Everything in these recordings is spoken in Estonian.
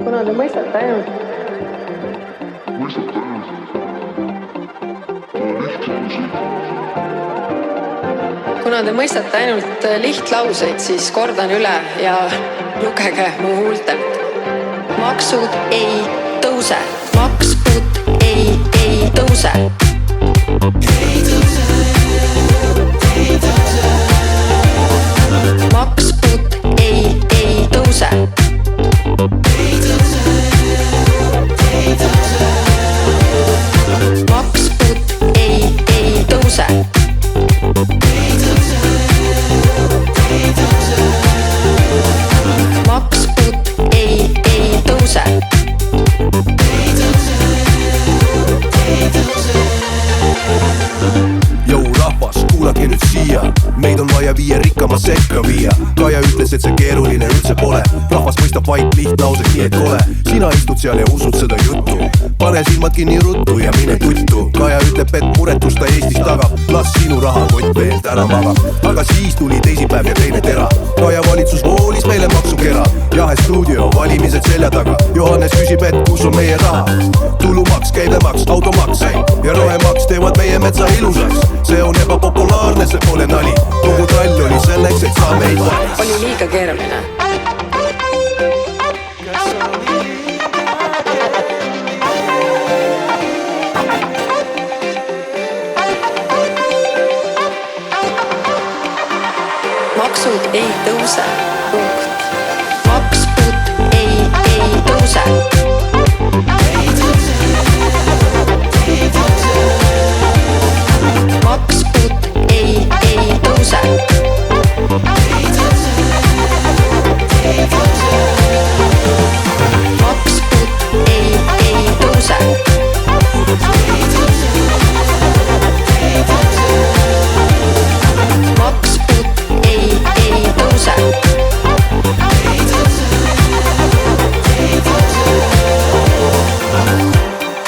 Kuna te mõistate ainult lihtlauseid, siis kordan üle ja lugege mu huultelt. Maksud ei tõuse. Maksud ei tõuse. Maksud ei tõuse. Maksud ei tõuse. Maksud ei tõuse. Jou rahvas, kuulake nüüd siia. Meid on vaja viia rikkama sekka viia. Kaja ütles, et see keeruline üldse pole. Rahvas mõistab vaid lihtlaused, nii et kole. Sina istud seal ja usud seda juttu. Pane silmad kinni ruttu ja mine tuttu. Kaja ütleb, et muretus ta Eestis tagab. Las sinu rahakott veel täna magab. Aga siis tuli teisipäev ja teine tera. Kaja valitsus voolis meile maksukera. Jahe stuudio, valimised selja taga. Johannes küsib, et kus on meie raha. Tulumaks, käibemaks, automaks ja rohemaks teevad meie metsa ilusaks. See on ebapopulaarne, see pole nali. Kogu trall oli selleks, et saa meid valis. Oli liiga keeruline. Maksud ei tõuse. Punkt. Maksud ei tõuse. Maksud ei tõuse. Maksud ei tõuse. Maksud ei tõuse.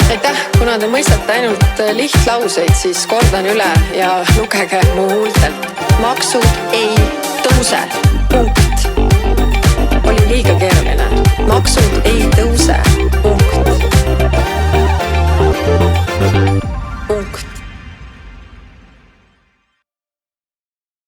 Aitäh, kuna te mõistate ainult lihtlauseid, siis kordan üle ja lugege mu huultelt. Maksud ei tõuse. Punkt. Oli liiga keeruline.